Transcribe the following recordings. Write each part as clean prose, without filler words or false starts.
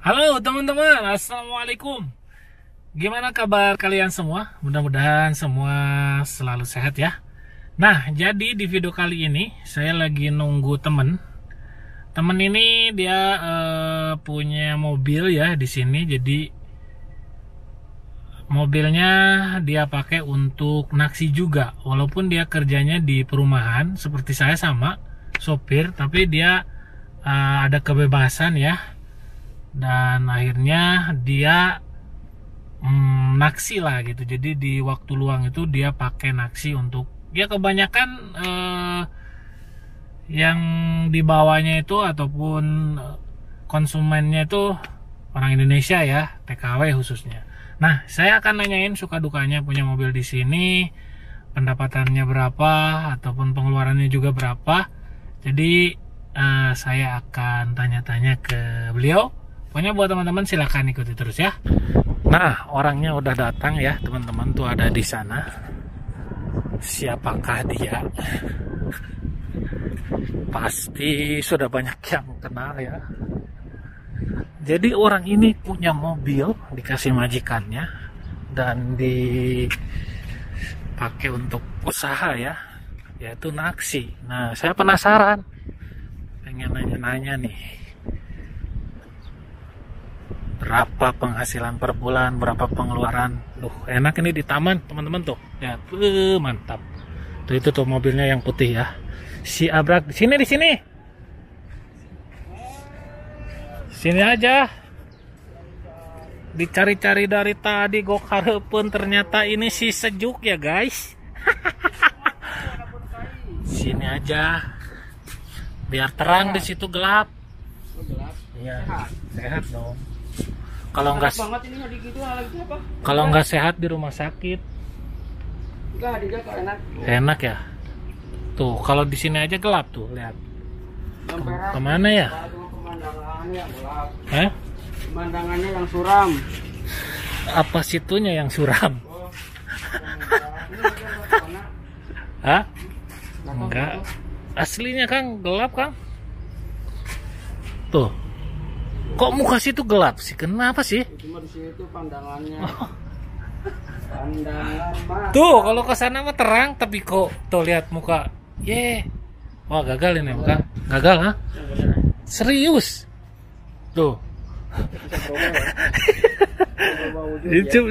Halo teman-teman, Assalamualaikum. Gimana kabar kalian semua? Mudah-mudahan semua selalu sehat ya. Nah, jadi di video kali ini saya lagi nunggu temen. Temen ini dia punya mobil ya di sini. Jadi mobilnya dia pakai untuk naksi juga. Walaupun dia kerjanya di perumahan seperti saya sama sopir, tapi dia ada kebebasan ya. Dan akhirnya dia naksi lah gitu. Jadi di waktu luang itu dia pakai naksi untuk ya kebanyakan yang dibawanya itu ataupun konsumennya itu orang Indonesia ya, TKW khususnya. Nah, saya akan nanyain suka dukanya punya mobil di sini, pendapatannya berapa ataupun pengeluarannya juga berapa. Jadi saya akan tanya-tanya ke beliau. Pokoknya buat teman-teman silakan ikuti terus ya. Nah, orangnya udah datang ya, teman-teman tuh ada di sana. Siapakah dia? Pasti sudah banyak yang kenal ya. Jadi orang ini punya mobil dikasih majikannya dan dipakai untuk usaha ya, yaitu naksi. Nah, saya penasaran, pengen nanya-nanya nih. Berapa penghasilan per bulan, berapa pengeluaran. Enak ini di taman teman-teman tuh ya, mantap tuh. Itu tuh mobilnya yang putih ya, si Abrak. Di sini aja, dicari-cari dari tadi gokar pun ternyata ini si sejuk ya guys. Sini aja biar terang, di situ gelap. Iya, sehat dong. Kalau nggak sehat di rumah sakit. Enak ya. Tuh kalau di sini aja gelap tuh, lihat. Kemana ya? Pemandangannya yang suram. Apa situnya yang suram? Hah? Enggak. Aslinya Kang gelap Kang. Tuh. Kok muka situ gelap sih? Kenapa sih? Cuma di situ pandangannya. Pandangan mata. Tuh, kalau ke sana mah terang, tapi kok tuh lihat muka. Wah, gagal ini muka. Gagal, ha? Serius. Tuh.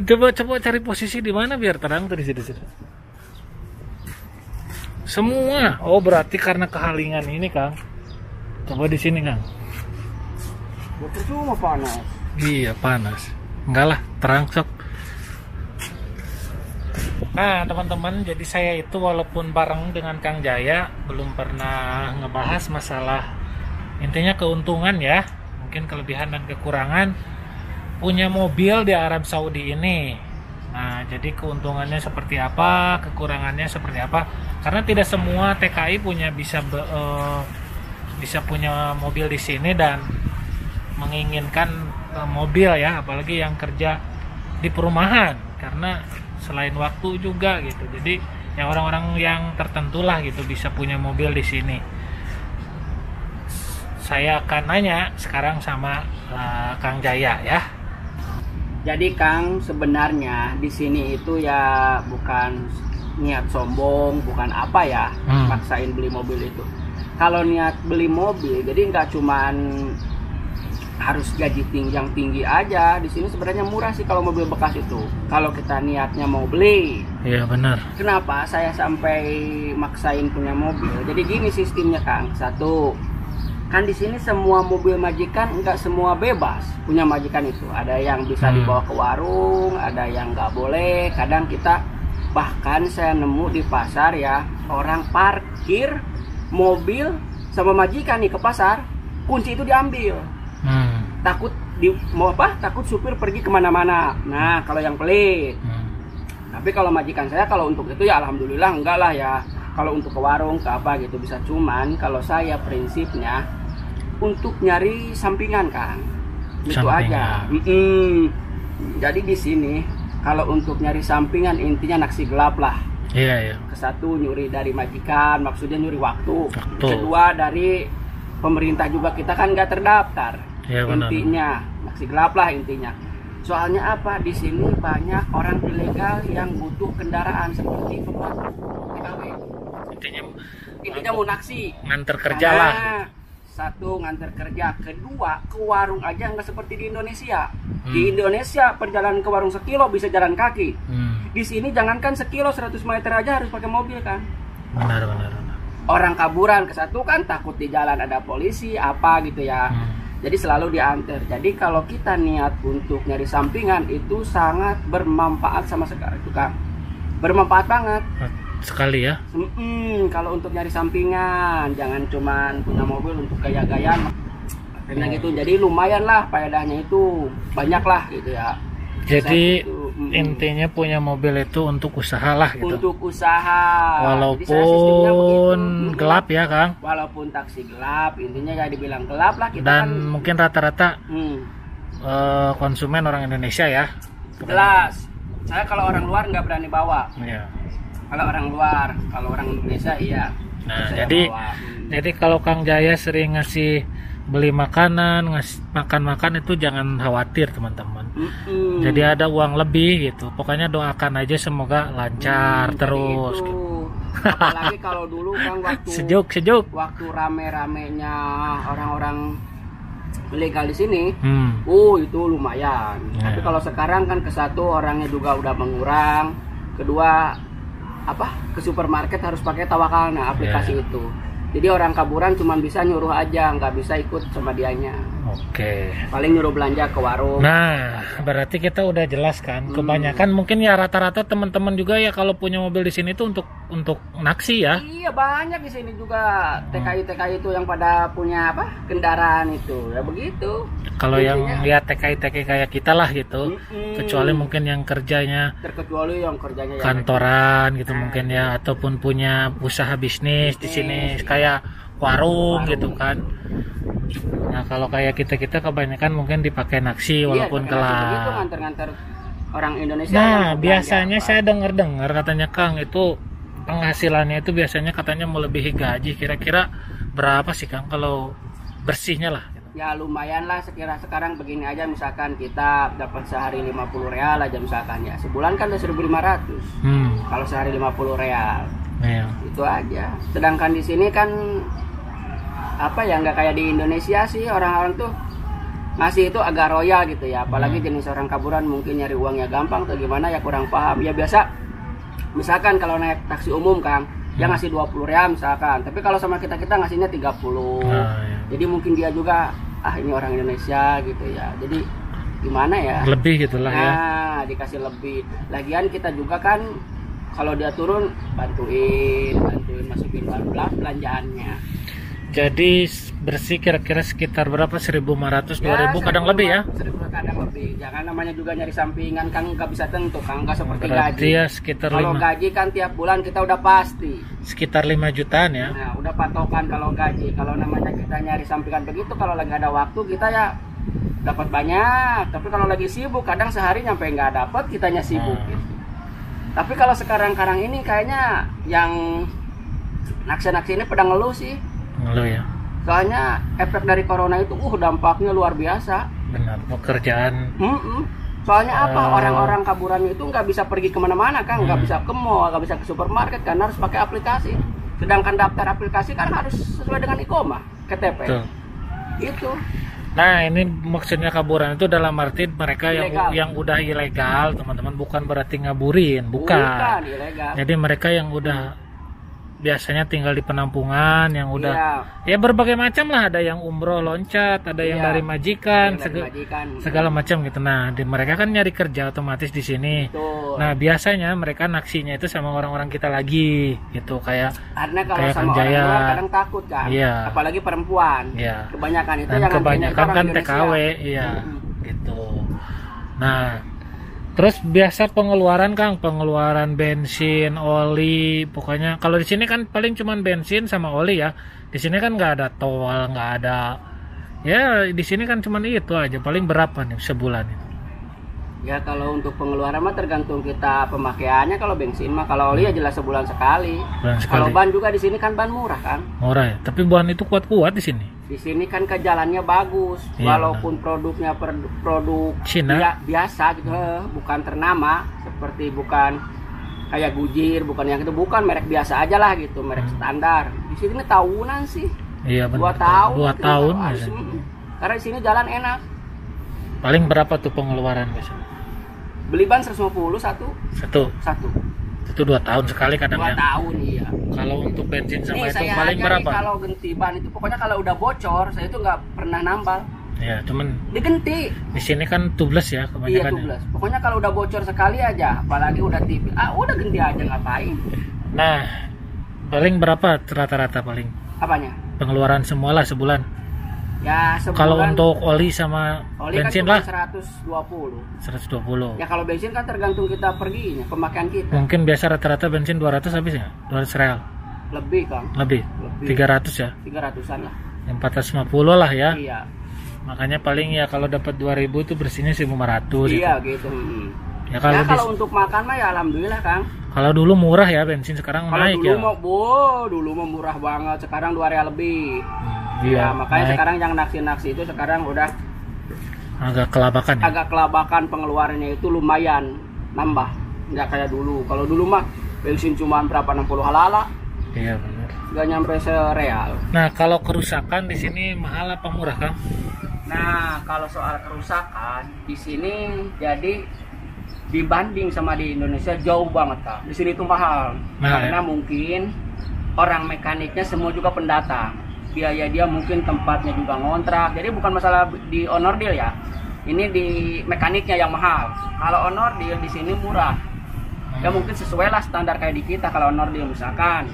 Coba cari posisi di mana biar terang tuh di situ. Semua. Oh, berarti karena kehalingan ini, Kang. Coba di sini, Kang. Cuma panas. Iya panas. Enggak lah, terang sok. Nah teman-teman, jadi saya itu walaupun bareng dengan Kang Jaya belum pernah ngebahas masalah intinya keuntungan ya, mungkin kelebihan dan kekurangan punya mobil di Arab Saudi ini. Nah jadi keuntungannya seperti apa, kekurangannya seperti apa, karena tidak semua TKI bisa punya mobil di sini dan menginginkan mobil ya, apalagi yang kerja di perumahan, karena selain waktu juga gitu. Jadi yang orang-orang yang tertentu lah gitu bisa punya mobil di sini. Saya akan nanya sekarang sama Kang Jaya ya. Jadi Kang, sebenarnya di sini itu ya bukan niat sombong, bukan apa ya, maksain beli mobil itu. Kalau niat beli mobil, jadi nggak cuman harus gaji yang tinggi aja. Di sini sebenarnya murah sih kalau mobil bekas itu. Kalau kita niatnya mau beli. Iya benar. Kenapa saya sampai maksain punya mobil? Jadi gini sistemnya Kang. Satu, kan di sini semua mobil majikan nggak semua bebas punya majikan itu. Ada yang bisa dibawa ke warung, ada yang nggak boleh. Kadang kita bahkan saya nemu di pasar ya, orang parkir mobil sama majikan nih ke pasar, kunci itu diambil. Takut takut supir pergi kemana-mana. Nah kalau yang pelit. Tapi kalau majikan saya kalau untuk itu ya alhamdulillah enggak lah ya. Kalau untuk ke warung ke apa gitu bisa. Cuman kalau saya prinsipnya untuk nyari sampingan Kang, itu aja. Jadi di sini kalau untuk nyari sampingan intinya naksi gelap lah. Iya. Kesatu nyuri dari majikan, maksudnya nyuri waktu. Kedua dari pemerintah juga, kita kan nggak terdaftar. Ya, benar. Intinya naksi gelap lah intinya. Soalnya apa? Di sini banyak orang ilegal yang butuh kendaraan seperti pembantu TKW. Intinya mau naksi. Nganter kerja lah. Satu, nganter kerja. Kedua, ke warung aja nggak seperti di Indonesia. Di Indonesia perjalanan ke warung sekilo bisa jalan kaki. Di sini jangankan sekilo, 100 meter aja harus pakai mobil kan. Benar. Orang kaburan ke satu kan takut di jalan ada polisi apa gitu ya. Jadi selalu diantar. Jadi kalau kita niat untuk nyari sampingan itu sangat bermanfaat sama sekali itu Kang. Bermanfaat banget. Sekali ya. Kalau untuk nyari sampingan, jangan cuman punya mobil untuk gaya-gayaan. Karena gitu. Jadi lumayan lah faedahnya itu. Banyak lah gitu ya. Jadi intinya punya mobil itu untuk usaha lah gitu. Untuk usaha. Walaupun gelap ya Kang. Walaupun taksi gelap, intinya ya dibilang gelap lah kita. Dan kan, mungkin rata-rata konsumen orang Indonesia ya. Jelas. Saya kalau orang luar nggak berani bawa. Iya. Kalau orang luar, kalau orang Indonesia iya. Nah jadi kalau Kang Jaya sering ngasih beli makanan, ngasih makan itu jangan khawatir teman-teman. Jadi ada uang lebih gitu. Pokoknya doakan aja semoga lancar terus. Gitu. Apalagi kalau dulu kan waktu sejuk. Waktu rame-ramenya orang-orang ilegal di sini, itu lumayan. Tapi kalau sekarang kan ke satu orangnya juga udah mengurang, kedua ke supermarket harus pakai Tawakalna aplikasi itu. Jadi orang kaburan cuma bisa nyuruh aja, nggak bisa ikut sama dianya. Oke. Paling nyuruh belanja ke warung. Nah, berarti kita udah jelas kan. Kebanyakan mungkin ya rata-rata teman-teman juga ya kalau punya mobil di sini tuh untuk naksi ya. Iya banyak di sini juga TKI itu yang pada punya kendaraan itu ya begitu. Kalau yang lihat TKI kayak kita lah gitu. Kecuali mungkin yang kerjanya. Terkecuali yang kerjanya kantoran gitu mungkin ya, ataupun punya usaha bisnis di sini kayak warung gitu kan. Nah kalau kayak kita kebanyakan mungkin dipakai naksi walaupun gelap. Nganter-nganter orang Indonesia. Nah biasanya saya dengar katanya Kang itu penghasilannya itu biasanya katanya melebihi gaji. Kira-kira berapa sih Kang kalau bersihnya lah? Ya lumayan lah sekarang begini aja, misalkan kita dapat sehari 50 real aja misalkan ya, sebulan kan udah 1.500. Kalau sehari 50 real. Iya. Itu aja. Sedangkan di sini kan nggak kayak di Indonesia sih, orang-orang tuh ngasih itu agak royal gitu ya, apalagi jenis orang kaburan mungkin nyari uangnya gampang atau gimana ya, kurang paham. Ya biasa misalkan kalau naik taksi umum Kang, dia ngasih 20 real misalkan, tapi kalau sama kita ngasihnya 30. Iya. Jadi mungkin dia juga ini orang Indonesia gitu ya, jadi gimana ya, lebih gitulah ya. Nah dikasih lebih, lagian kita juga kan kalau dia turun bantuin masukin belanjaannya. Jadi bersih kira-kira sekitar berapa? 1.500, 2.000 kadang lebih ya? 1.000 kadang lebih. Jangan namanya juga nyari sampingan kan nggak bisa tentu kan, nggak seperti berarti gaji. Ya sekitar kalau gaji kan tiap bulan kita udah pasti. Sekitar 5 jutaan ya? Nah udah patokan kalau gaji. Kalau namanya kita nyari sampingan begitu, kalau lagi ada waktu kita ya dapat banyak. Tapi kalau lagi sibuk kadang sehari nyampe nggak dapat, kitanya sibuk. Gitu. Tapi kalau sekarang ini kayaknya yang naksi-naksi ini pada ngeluh sih. Ngeluh ya. Soalnya efek dari corona itu dampaknya luar biasa. Benar, pekerjaan. Soalnya orang-orang kaburan itu nggak bisa pergi kemana-mana kan, nggak bisa ke mall, nggak bisa ke supermarket karena harus pakai aplikasi. Sedangkan daftar aplikasi kan harus sesuai dengan iqomah, KTP. Tuh. Itu. Nah ini maksudnya kaburan itu dalam arti mereka yang udah ilegal teman-teman, bukan berarti ngaburin, bukan ilegal. Jadi mereka yang udah biasanya tinggal di penampungan, yang udah ya berbagai macam lah, ada yang umroh loncat, ada yang dari majikan, segala macam gitu. Nah mereka kan nyari kerja otomatis di sini. Betul. Nah biasanya mereka naksinya itu sama orang-orang kita lagi gitu, kayak karena kalau sama orang luar kadang takut kan, apalagi perempuan. Kebanyakan itu yang kebanyakan kan TKW, gitu. Nah terus biasa pengeluaran Kang, pengeluaran bensin, oli, pokoknya kalau di sini kan paling cuman bensin sama oli ya. Di sini kan nggak ada tol, nggak ada, ya di sini kan cuman itu aja. Paling berapa nih sebulan itu? Ya kalau untuk pengeluaran mah tergantung kita pemakaiannya. Kalau bensin mah, kalau oli ya jelas sebulan sekali. Kalau ban juga di sini kan ban murah kan. Murah ya, tapi ban itu kuat-kuat di sini. Di sini kan ke jalannya bagus, Iya, walaupun produknya produk Cina. biasa gitu, bukan ternama, seperti bukan kayak Gujir, bukan yang itu, bukan merek biasa aja lah gitu, merek standar. Di sini tahunan sih, Iya 2 benar. tahun. 2 gitu. tahun Harus, biasanya. karena di sini jalan enak. Paling berapa tuh pengeluaran biasanya? Beli ban 150 satu. Itu 2 tahun sekali 2 kadang ya. tahun iya. Kalau untuk bensin sama Nih itu saya paling aja berapa? nih, kalau ganti ban itu pokoknya kalau udah bocor saya itu nggak pernah nambal, Ya, cuman diganti. di sini kan tubeless ya Iya kebanyakan. tuh belas. Pokoknya kalau udah bocor sekali aja, apalagi udah tipis, udah ganti aja ngapain? Nah, paling berapa rata-rata paling Apanya? pengeluaran semualah sebulan? Ya sebulan. Kalau untuk oli sama oli bensin kan lah cuma 120. 120. Ya kalau bensin kan tergantung kita perginya, pemakaian kita. Mungkin biasa rata-rata bensin 200 habis ya? 200 real. Lebih Kang, Lebih. 300 ya. 300-an lah. Yang 450 lah ya. Iya. Makanya paling ya kalau dapat 2000 itu bersihnya 1500 Iya gitu. gitu. Ya Kalau kalau kalau untuk makan mah ya alhamdulillah Kang. kalau dulu murah ya bensin, sekarang Kalau naik dulu ya. dulu mah murah banget, sekarang 2 real lebih. Iya, Ya, makanya naik. sekarang yang naksi-naksi itu sekarang udah Agak kelabakan ya. agak kelabakan, pengeluarannya itu lumayan nambah, nggak kayak dulu. Kalau dulu mah bensin cuma berapa 60 halala, Iya benar. nggak nyampe sereal. Nah, kalau kerusakan di sini mahal apa murah, Kang? Nah kalau soal kerusakan di sini jadi dibanding sama di Indonesia jauh banget Kak. Di sini tuh mahal, Mahal, karena ya? mungkin orang mekaniknya semua juga pendatang. Biaya dia mungkin tempatnya juga ngontrak. Jadi bukan masalah di honor deal ya. Ini di mekaniknya yang mahal. Kalau honor deal di sini murah. Ya mungkin sesuai lah standar kayak di kita. Kalau honor deal misalkan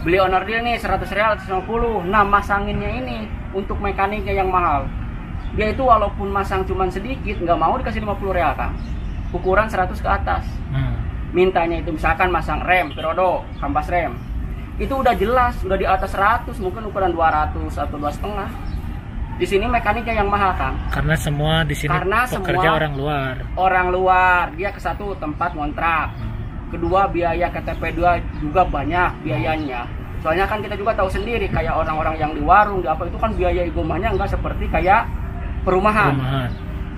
beli honor deal nih 100 real 150. Nah masanginnya ini untuk mekaniknya yang mahal. Dia itu walaupun masang cuman sedikit nggak mau dikasih 50 real Kang. Ukuran 100 ke atas. Mintanya itu misalkan masang rem, perodo, kampas rem. Itu udah jelas, udah di atas 100, mungkin ukuran 200 atau 2,5. Di sini mekaniknya yang mahal Kang. Karena semua di sini Karena pekerja semua orang luar. Orang luar, dia ke satu tempat ngontrak. Kedua biaya KTP 2 juga banyak biayanya. Soalnya kan kita juga tahu sendiri kayak orang-orang yang di warung, di apa itu kan biaya igomahnya enggak seperti kayak perumahan.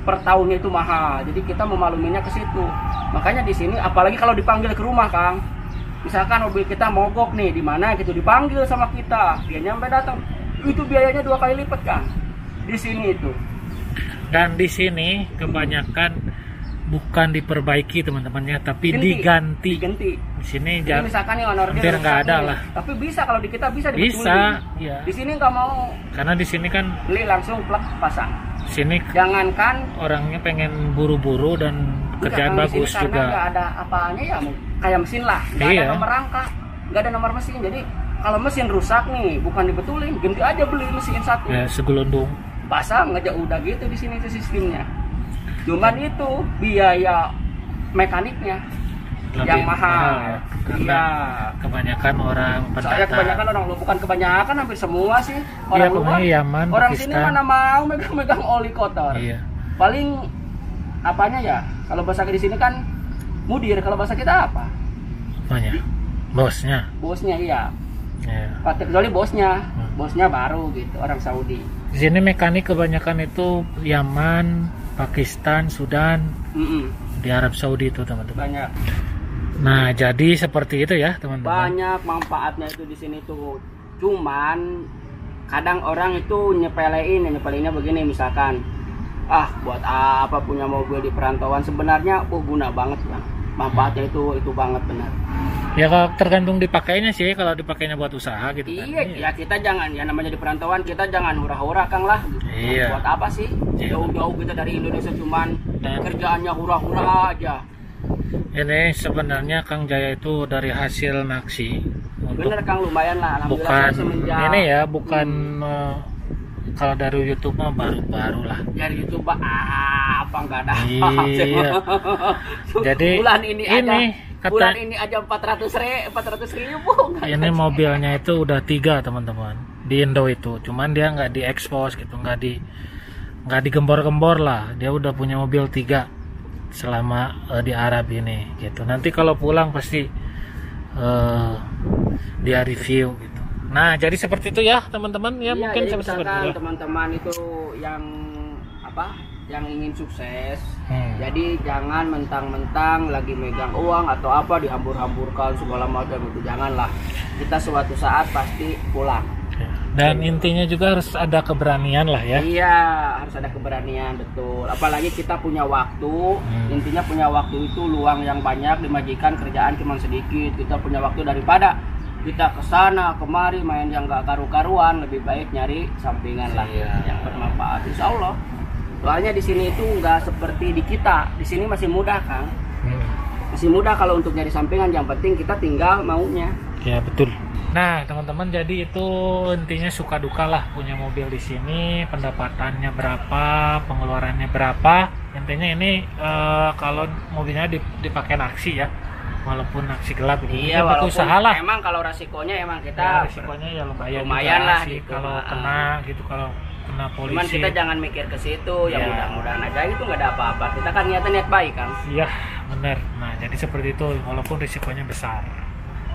Per tahunnya itu mahal. Jadi kita memakluminya ke situ. Makanya di sini apalagi kalau dipanggil ke rumah Kang. Misalkan mobil kita mogok nih di mana gitu, dipanggil sama kita, dia nyampe datang, itu biayanya 2 kali lipat Kang. Di sini itu. Dan di sini kebanyakan bukan diperbaiki teman-temannya, tapi Diganti. Di sini Jadi misalkan nih honor hampir nggak ada lah. Tapi bisa kalau di kita bisa dibetulin. Bisa, ya. Di sini nggak mau, Karena di sini kan beli langsung plug pasang. sini Jangankan orangnya pengen buru-buru dan kerjaan Kang, di sini bagus karena juga. nggak ada apaannya ya, kayak mesin lah, nggak Iya. ada nomor rangka, nggak ada nomor mesin. Jadi kalau mesin rusak nih, bukan dibetulin, ganti aja, beli mesin satu, Ya segelundung. pasang aja udah gitu. Di sini itu sistemnya. Cuman itu biaya mekaniknya Lebih yang mahal. ya. Karena Iya. kebanyakan orang Saya pendatang. kebanyakan orang luar, bukan kebanyakan, hampir semua sih orang luar. pokoknya Yaman, Orang sini Pakistan. mana mau megang oli kotor. Iya. Paling apanya ya? Kalau bahasa di sini kan mudir, kalau bahasa kita apa? Apanya? Bosnya. Bosnya iya. Ya. Kecuali bosnya baru gitu, orang Saudi. Di sini mekanik kebanyakan itu Yaman, Pakistan, Sudan, di Arab Saudi itu teman-teman. Banyak. Nah, jadi seperti itu ya teman-teman. Banyak manfaatnya itu di sini tuh. Cuman kadang orang itu nyepelinnya begini, misalkan buat apa punya mobil di perantauan, sebenarnya guna banget Bang. Manfaatnya itu banget benar. Ya kalau tergantung dipakainya sih, kalau dipakainya buat usaha gitu kan. Iya, ya kita jangan, ya namanya di perantauan kita jangan hura-hura Kang lah. Iya. Buat apa sih? Iya. Jauh-jauh kita dari Indonesia cuman Dan- kerjaannya hura-hura aja. Ini sebenarnya Kang Jaya itu dari hasil naksi untuk Bener Kang, lumayan lah. Alhamdulillah bukan saya semenjak ini ya, bukan kalau dari YouTube mah baru-baru lah. dari YouTube apa nggak ada. Iya. Jadi bulan ini kata aja 400 ribu. ini mobilnya itu udah 3 teman-teman di Indo itu, cuman dia nggak diekspos gitu, nggak digembor-gembor lah. Dia udah punya mobil 3 selama di Arab ini gitu. Nanti kalau pulang pasti dia review gitu. Nah, jadi seperti itu ya teman-teman ya, Iya, mungkin jadi seperti misalkan itu. teman-teman itu yang apa? Yang ingin sukses. Hmm. Jadi jangan mentang-mentang lagi megang uang atau apa dihambur-hamburkan segala macam itu, janganlah. Kita suatu saat pasti pulang. Dan intinya juga harus ada keberanian lah ya. Iya, harus ada keberanian, betul. Apalagi kita punya waktu, intinya punya waktu itu luang yang banyak, di majikan kerjaan cuma sedikit. Kita punya waktu daripada kita kesana kemari main yang gak karu-karuan, lebih baik nyari sampingan lah yang bermanfaat. Insya Allah. Soalnya di sini itu nggak seperti di kita. Di sini masih mudah, Kang. Masih mudah kalau untuk nyari sampingan. Yang penting kita tinggal maunya. Ya betul. Nah teman-teman, jadi itu intinya suka duka lah punya mobil di sini. Pendapatannya berapa, pengeluarannya berapa. Intinya ini kalau mobilnya dipakai aksi ya, walaupun aksi gelap. Iya, walaupun usaha lah. Emang kalau resikonya emang kita Ya, resikonya ya lumayan lah sih, gitu. kalau kena gitu, kalau kena polisi. Cuman kita jangan mikir ke situ. Ya, Ya. mudah-mudahan aja itu nggak ada apa-apa. Kita kan niat baik, Kang. Iya benar. Nah jadi seperti itu, walaupun risikonya besar.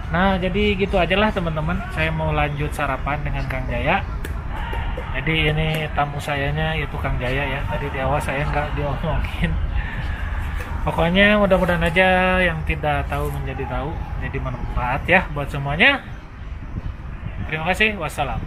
Nah jadi gitu aja lah teman-teman, saya mau lanjut sarapan dengan Kang Jaya. Jadi ini tamu sayanya yaitu Kang Jaya ya, tadi di awal saya nggak diomongin. Pokoknya mudah-mudahan aja yang tidak tahu menjadi tahu, jadi bermanfaat ya buat semuanya. Terima kasih, wassalam.